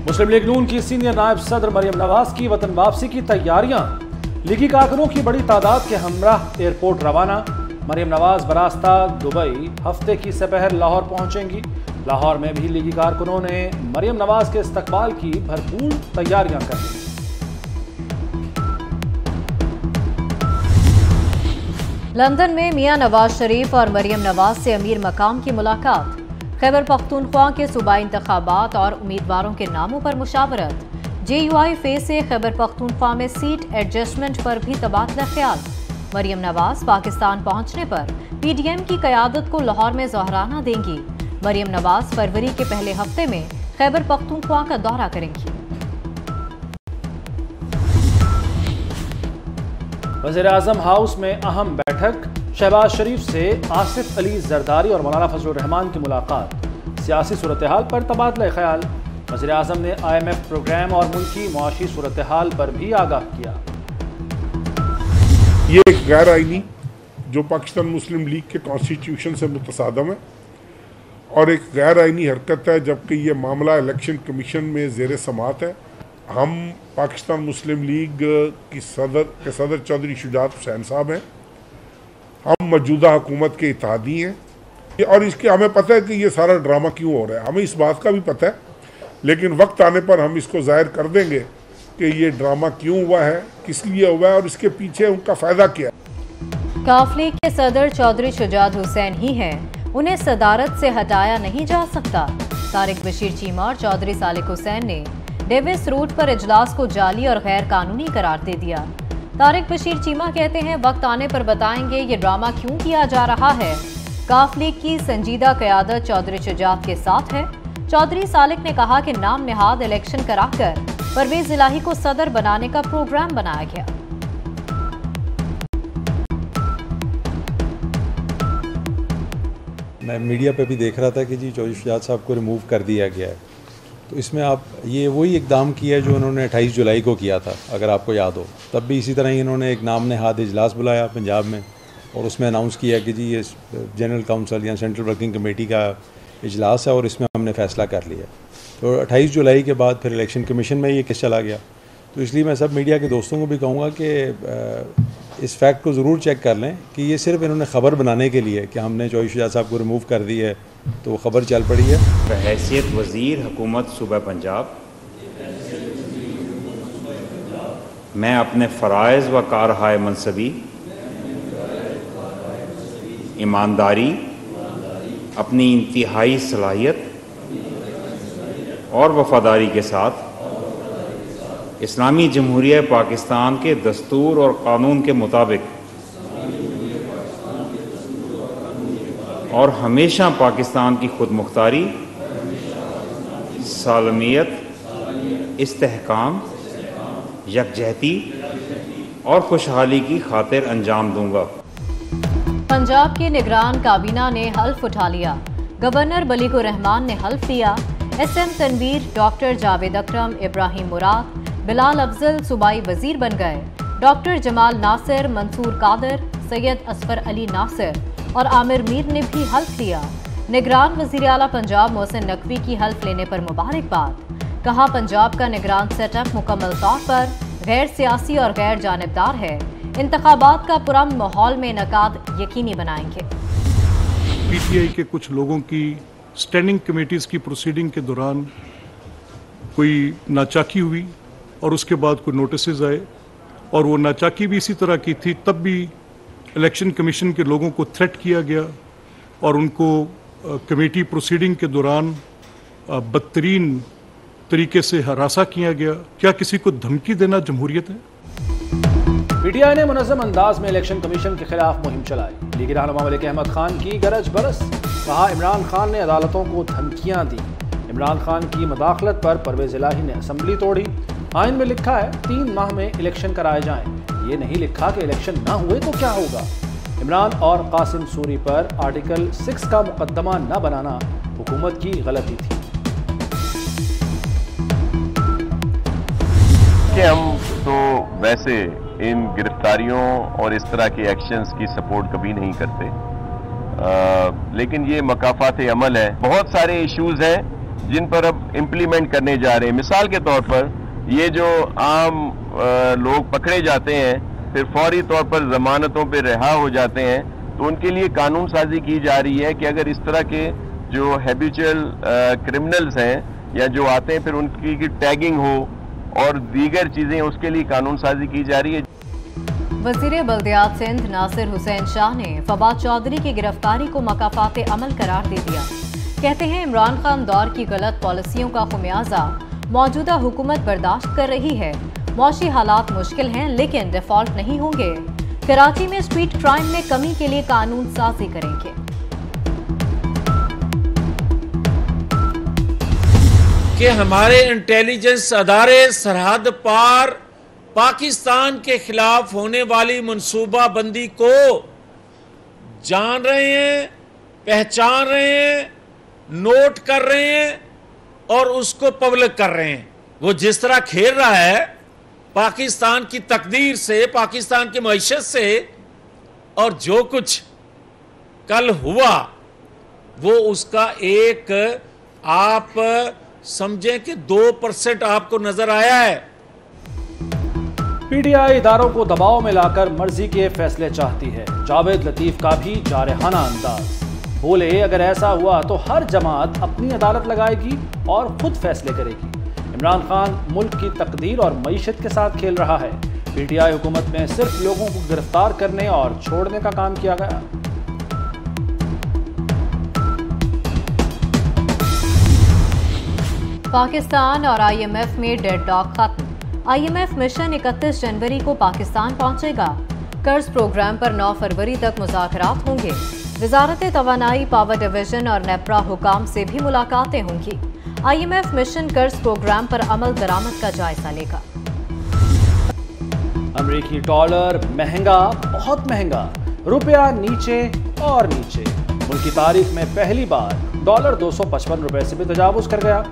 मुस्लिम league नून की senior नायब सदर मरियम नवाज की वतन वापसी की तैयारियां। लीगी कारकुनों की बड़ी तादाद के हमराह एयरपोर्ट रवाना। मरियम नवाज बरास्ता दुबई हफ्ते की सपहर लाहौर पहुंचेंगी। लाहौर में भी लीगी कारकुनों ने मरियम नवाज के इस्तकबाल की भरपूर तैयारियां कर ली। लंदन में मियां नवाज शरीफ और मरियम नवाज से अमीर मकाम की मुलाकात। खैबर पख्तूनख्वा के सूबाई इंतखाबात और उम्मीदवारों के नामों पर मुशावरत। JUI फेस से खैबर पख्तूनख्वा में सीट एडजस्टमेंट पर भी तबादला ख्याल। मरियम नवाज पाकिस्तान पहुंचने पर PDM की क़यादत को लाहौर में ज़ोहराना देंगी। मरियम नवाज फरवरी के पहले हफ्ते में खैबर पख्तूनख्वा का दौरा करेंगी। वज़ीर-ए-आज़म हाउस में अहम बैठक। शहबाज शरीफ से आसिफ अली जरदारी और मौलाना फजलुर रहमान की मुलाकात। सियासी सूरत हाल पर तबादला ख्याल। वज़ीर-ए-आज़म ने IMF प्रोग्राम और मुल्की मुआशी सूरत हाल पर भी आगाह किया। ये एक गैर आइनी जो पाकिस्तान मुस्लिम लीग के कॉन्स्टिट्यूशन से मुतसादम है और एक गैर आइनी हरकत है, जबकि ये मामला इलेक्शन कमीशन में ज़ेर समात है। हम पाकिस्तान मुस्लिम लीग की सदर चौधरी शुजात हुसैन साहब हैं। हम मौजूदा हुकूमत के इत्तेहादी हैं और इसके हमें पता है कि ये सारा ड्रामा क्यों हो रहा है। हमें इस बात का भी पता है, लेकिन वक्त आने पर हम इसको जाहिर कर देंगे कि ये ड्रामा क्यों हुआ है, किस लिए हुआ है और इसके पीछे उनका फ़ायदा क्या है। काफ लीग के सदर चौधरी शुजात हुसैन ही हैं, उन्हें सदारत से हटाया नहीं जा सकता। तारिक बशीर चीमा और चौधरी सालिक हुसैन ने डेविस रूट पर इजलास को जाली और गैर कानूनी करार दे दिया। तारिक बशीर चीमा कहते हैं, वक्त आने पर बताएंगे ये ड्रामा क्यों किया जा रहा है। काफ लीग की संजीदा क़यादत चौधरी शुजात के साथ है। चौधरी सालिक ने कहा कि नाम निहाद इलेक्शन कराकर परवेज इलाही को सदर बनाने का प्रोग्राम बनाया गया। मैं मीडिया पे भी देख रहा था कि जी चौधरी शुजात साहब को रिमूव कर दिया गया है। तो इसमें आप ये वही इकदाम किया है जो उन्होंने 28 जुलाई को किया था, अगर आपको याद हो। तब भी इसी तरह ही इन्होंने एक नाम नेहाद इजलास बुलाया पंजाब में और उसमें अनाउंस किया कि जी ये जनरल काउंसिल या सेंट्रल वर्किंग कमेटी का इजलास है और इसमें हमने फ़ैसला कर लिया। तो 28 जुलाई के बाद फिर इलेक्शन कमीशन में ये केस चला गया। तो इसलिए मैं सब मीडिया के दोस्तों को भी कहूँगा कि इस फैक्ट को ज़रूर चेक कर लें कि ये सिर्फ इन्होंने ख़बर बनाने के लिए कि हमने चौधरी शुजात साहब को रिमूव कर दी है, तो वो ख़बर चल पड़ी है। बहैसियत वज़ीर हुकूमत सूबा पंजाब मैं अपने फ़राइज़ व कारहाय मनसबी ईमानदारी, अपनी इंतहाई सलाहियत और वफादारी के साथ इस्लामी जमहूरिया पाकिस्तान के दस्तूर और क़ानून के मुताबिक और हमेशा पाकिस्तान की खुद मुख्तारी, सालमियत, इस्तेहकाम, यकजहती और खुशहाली की खातिर अंजाम दूंगा। पंजाब के निगरान काबीना ने हल्फ उठा लिया। गवर्नर बलीगुर रहमान ने हल्फ लिया। SM तनवीर, डॉक्टर जावेद अकरम, इब्राहिम मुराद, बिलाल अफजल सूबाई वजीर बन गए। डॉक्टर जमाल नासिर, मंसूर कादर, सैयद असफर अली नासिर और आमिर मीर ने भी हल्फ लिया। निगरान वज़ीर आला पंजाब मोहसिन नकवी की हल्फ लेने पर मुबारकबाद। कहा, पंजाब का निगरान सेटअप मुकम्मल तौर पर गैर सियासी और गैर जानिबदार है। इंतखाबात का पुरअमन माहौल में इनेकाद यकीनी बनाएंगे। PTI के कुछ लोगों की स्टैंडिंग कमेटीज़ की प्रोसीडिंग के दौरान कोई नाचाकी हुई और उसके बाद कोई नोटिस आए और वो नाचाकी भी इसी तरह की थी। तब भी इलेक्शन कमीशन के लोगों को थ्रेट किया गया और उनको कमेटी प्रोसीडिंग के दौरान बदतरीन तरीके से हरासा किया गया। क्या किसी को धमकी देना जमहूरियत है? PTI ने मुनज़्ज़म अंदाज में इलेक्शन कमीशन के खिलाफ मुहिम चलाई। लीगी रहनुमा मलिक अहमद खान की गरज बरस। कहा, इमरान खान ने अदालतों को धमकियां दी। इमरान खान की मदाखलत पर परवेज इलाही ने असम्बली तोड़ी। आइन में लिखा है 3 माह में इलेक्शन कराए जाएं, ये नहीं लिखा कि इलेक्शन ना हुए तो क्या होगा। इमरान और कासिम सूरी पर आर्टिकल 6 का मुकदमा न बनाना हुकूमत की गलती थी। कि हम तो वैसे इन गिरफ्तारियों और इस तरह के एक्शंस की सपोर्ट कभी नहीं करते, लेकिन ये मकाफात अमल है। बहुत सारे इश्यूज हैं जिन पर अब इम्प्लीमेंट करने जा रहे हैं। मिसाल के तौर पर ये जो आम लोग पकड़े जाते हैं फिर फौरी तौर पर जमानतों पर रिहा हो जाते हैं, तो उनके लिए कानून साजी की जा रही है कि अगर इस तरह के जो हैबिचुअल क्रिमिनल्स हैं या जो आते हैं फिर उनकी टैगिंग हो और दीगर चीज़ें, उसके लिए कानून साजी की जा रही है। वज़ीर बल्दियात सिंध नासिर हुसैन शाह ने फवाद चौधरी की गिरफ्तारी को मकाफात अमल करार दे दिया। कहते हैं इमरान खान दौर की गलत पॉलिसियों का खुमियाजा मौजूदा हुकूमत बर्दाश्त कर रही है। मौशी हालात मुश्किल हैं लेकिन डिफॉल्ट नहीं होंगे। कराची में स्ट्रीट क्राइम में कमी के लिए कानून साजी करेंगे। कि हमारे इंटेलिजेंस अदारे सरहद पार पाकिस्तान के खिलाफ होने वाली मनसूबाबंदी को जान रहे हैं, पहचान रहे हैं, नोट कर रहे हैं और उसको पब्लिक कर रहे हैं। वो जिस तरह खेल रहा है पाकिस्तान की तकदीर से, पाकिस्तान की मईशत से, और जो कुछ कल हुआ वो उसका एक आप समझें कि 2% आपको नजर आया है। पीटीआई इदारों को दबाव में लाकर मर्जी के फैसले चाहती है। जावेद लतीफ का भी जारहाना अंदाज। बोले अगर ऐसा हुआ तो हर जमात अपनी अदालत लगाएगी और खुद फैसले करेगी। इमरान खान मुल्क की तकदीर और मईशत के साथ खेल रहा है। पीटीआई हुकूमत में सिर्फ लोगों को गिरफ्तार करने और छोड़ने का काम किया गया। पाकिस्तान और IMF में डेडलॉक खत्म। IMF मिशन 31 जनवरी को पाकिस्तान पहुंचेगा। कर्ज प्रोग्राम पर 9 फरवरी तक मुज़ाकरात होंगे। वजारत तवानाई, पावर डिवीजन और नेपरा हुकाम से भी मुलाकातें होंगी। IMF मिशन कर्ज प्रोग्राम पर अमल दरामद का जायजा लेगा। अमेरिकी डॉलर महंगा, बहुत महंगा। रुपया नीचे और नीचे। मुल्क की तारीख में पहली बार डॉलर 255 रुपए से भी तजावुज कर गया।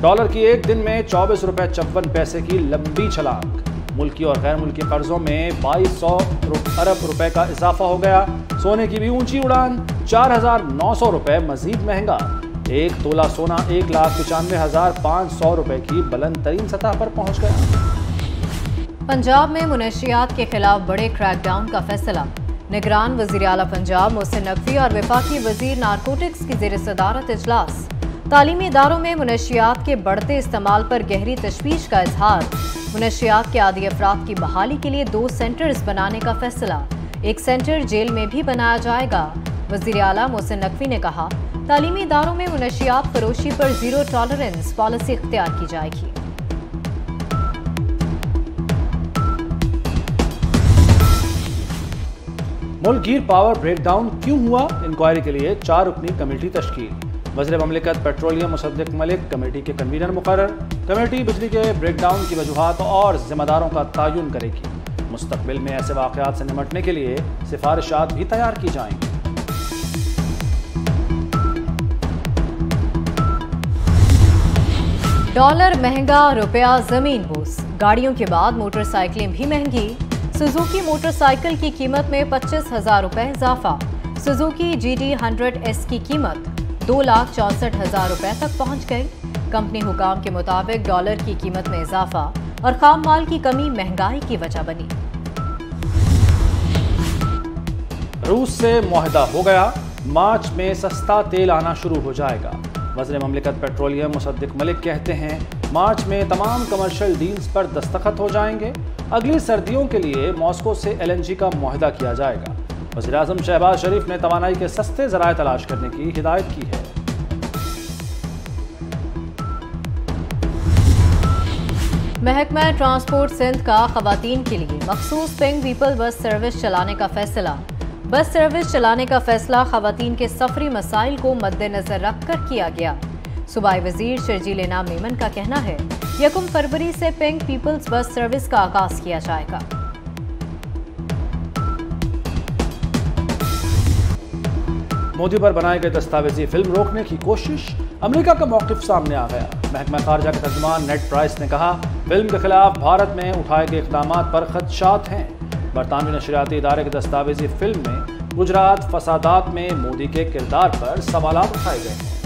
डॉलर की एक दिन में 24 रुपए 54 पैसे की लंबी छलांग। मुल्की और गैर मुल्की कर्जों में 2200 अरब रुपए का इजाफा हो गया। सोने की भी ऊंची उड़ान, 4900 रुपए मजीद महंगा। 1 तोला सोना 1,95,500 रुपए की बुलंद तरीन सतह पर पहुंच गया। पंजाब में मुनशियात के खिलाफ बड़े क्रैकडाउन का फैसला। निगरान वज़ीर आला पंजाब मोहसिन नकवी और वफाकी वज़ीर नारकोटिक्स की ज़ेर सदारत इजलास। तालीमी इदारों में मुनशियात के बढ़ते इस्तेमाल पर गहरी तशवीश का इजहार। मुनशियात के आदी अफराद की बहाली के लिए 2 सेंटर्स बनाने का फैसला। एक सेंटर जेल में भी बनाया जाएगा। वज़ीर आला मोहसिन नकवी ने कहा, तालीमी इदारों में मुनशियात फरोशी पर 0 टॉलरेंस पॉलिसी इख्तियार की जाएगी। मुल्कगीर पावर ब्रेकडाउन क्यों हुआ, इंक्वायरी के लिए 4 रुकनी कमेटी तश्कील। वज़ीर ममलिकत पेट्रोलियम मुसद्दिक मलिक कमेटी के कन्वीनर मुकर्रर। कमेटी बिजली के ब्रेकडाउन की वजूहात और जिम्मेदारों का तयन करेगी। मुस्तकबिल में ऐसे वाक़यात से निपटने के लिए सिफारिशात भी तैयार की जाएंगी। डॉलर महंगा, रुपया जमीन बोस। गाड़ियों के बाद मोटरसाइकिलें भी महंगी। सुजुकी मोटरसाइकिल की कीमत में 25,000 रुपए इजाफा। सुजुकी GD 100S की कीमत 2,64,000 रुपए तक पहुंच गई। कंपनी हुकाम के मुताबिक डॉलर की कीमत में इजाफा और खाम माल की कमी महंगाई की वजह बनी। रूस से मुआहदा हो गया, मार्च में सस्ता तेल आना शुरू हो जाएगा। वज़ीर ममलिकत पेट्रोलियम मुसद्दिक मलिक कहते हैं मार्च में तमाम कमर्शियल डील्स पर दस्तखत हो जाएंगे। अगली सर्दियों के लिए मॉस्को से LNG का मुआहदा किया जाएगा। वज़ीर आज़म शहबाज शरीफ ने तवानाई के सस्ते ज़राए तलाश करने की हिदायत की है। महकमा ट्रांसपोर्ट सिंध का खवातीन के लिए मखसूस पिंक पीपल बस सर्विस चलाने का फैसला। बस सर्विस चलाने का फैसला खवातीन के सफरी मसाइल को मद्देनजर रखकर किया गया। सूबाई वजीर शर्जील इनाम मेमन का कहना है 1 फरवरी से पिंक पीपल्स बस सर्विस का आगाज किया जाएगा। मोदी पर बनाई गई दस्तावेजी फिल्म रोकने की कोशिश, अमेरिका का मौक़िफ़ सामने आ गया। महकमा खारजा के तर्जुमान नेड प्राइस ने कहा फिल्म के खिलाफ भारत में उठाए गए इक़दामात पर खदशात हैं। बरतानवी नशरियाती इदारे की दस्तावेजी फिल्म में गुजरात फसादात में मोदी के किरदार पर सवालात उठाए गए हैं।